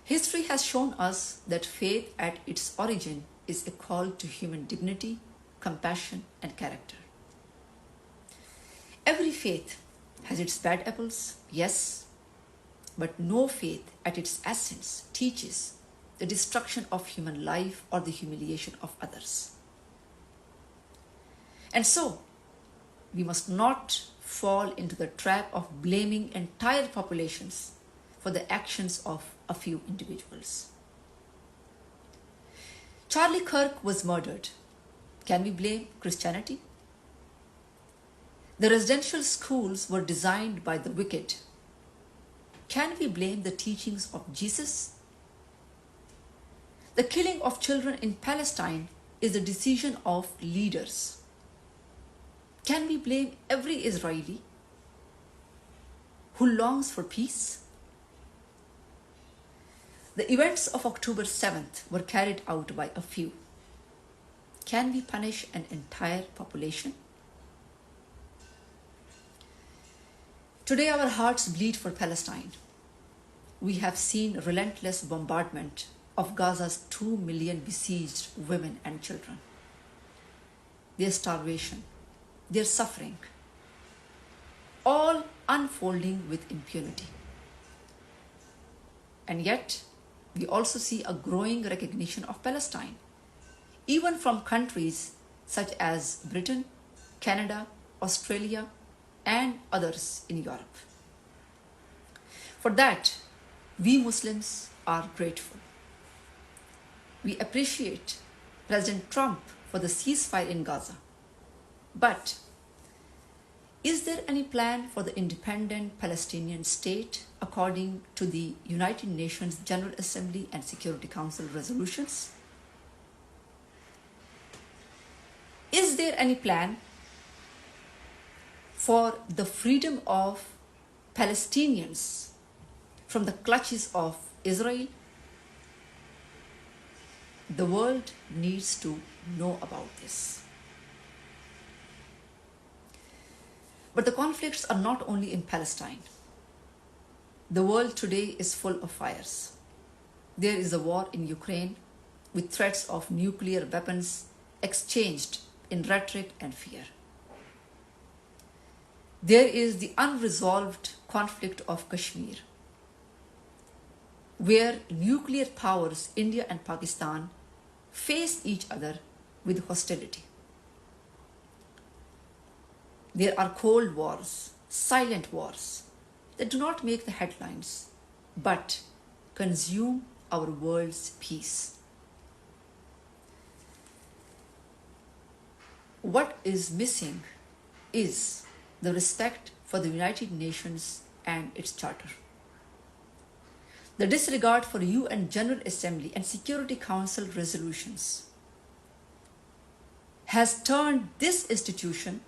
History has shown us that faith at its origin is a call to human dignity, compassion, and character. Every faith has its bad apples, yes, but no faith at its essence teaches the destruction of human life or the humiliation of others. And so, we must not fall into the trap of blaming entire populations for the actions of a few individuals. Charlie Kirk was murdered. Can we blame Christianity? The residential schools were designed by the wicked. Can we blame the teachings of Jesus? The killing of children in Palestine is the decision of leaders. Can we blame every Israeli who longs for peace? The events of October 7th were carried out by a few. Can we punish an entire population? Today our hearts bleed for Palestine. We have seen relentless bombardment of Gaza's 2 million besieged women and children. Their starvation, their suffering, all unfolding with impunity. And yet, we also see a growing recognition of Palestine, even from countries such as Britain, Canada, Australia, and others in Europe. For that, we Muslims are grateful. We appreciate President Trump for the ceasefire in Gaza. But is there any plan for the independent Palestinian state according to the United Nations General Assembly and Security Council resolutions? Is there any plan for the freedom of Palestinians from the clutches of Israel? The world needs to know about this. But the conflicts are not only in Palestine. The world today is full of fires. There is a war in Ukraine with threats of nuclear weapons exchanged in rhetoric and fear. There is the unresolved conflict of Kashmir, where nuclear powers India and Pakistan face each other with hostility. There are cold wars, silent wars that do not make the headlines but consume our world's peace. What is missing is the respect for the United Nations and its charter. The disregard for UN General Assembly and Security Council resolutions has turned this institution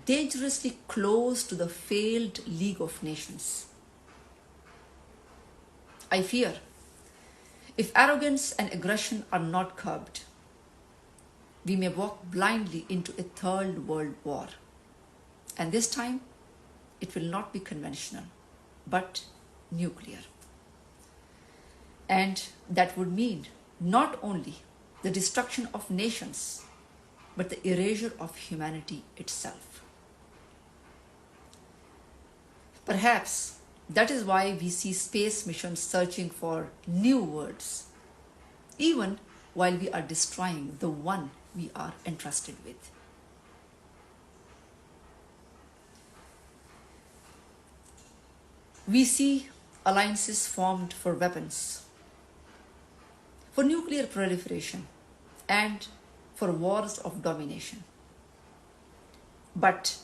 dangerously close to the failed League of Nations. I fear if arrogance and aggression are not curbed, we may walk blindly into a third world war. And this time, it will not be conventional, but nuclear. And that would mean not only the destruction of nations, but the erasure of humanity itself. Perhaps that is why we see space missions searching for new worlds, even while we are destroying the one we are entrusted with. We see alliances formed for weapons, for nuclear proliferation, and for wars of domination. But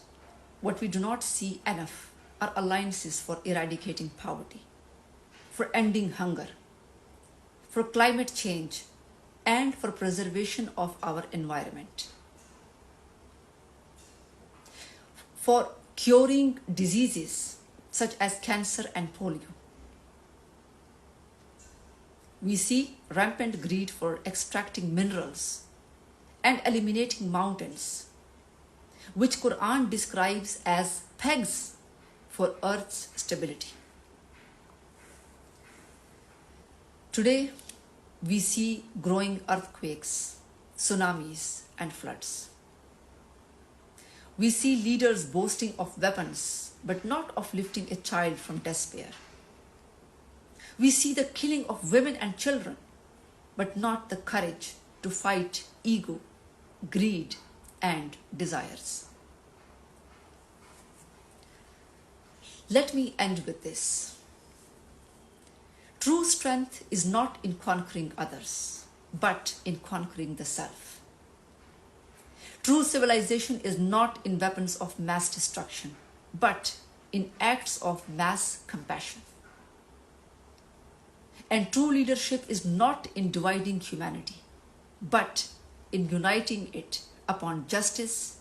what we do not see enough are alliances for eradicating poverty, for ending hunger, for climate change, and for preservation of our environment, for curing diseases such as cancer and polio. We see rampant greed for extracting minerals and eliminating mountains, which Quran describes as pegs for earth's stability. Today, we see growing earthquakes, tsunamis, and floods. We see leaders boasting of weapons, but not of lifting a child from despair. We see the killing of women and children, but not the courage to fight ego, greed, and desires. Let me end with this. True strength is not in conquering others, but in conquering the self. True civilization is not in weapons of mass destruction, but in acts of mass compassion. And true leadership is not in dividing humanity, but in uniting it upon justice,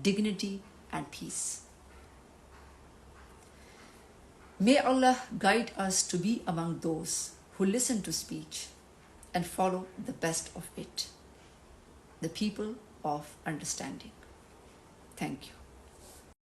dignity, and peace. May Allah guide us to be among those who listen to speech and follow the best of it, the people of understanding. Thank you.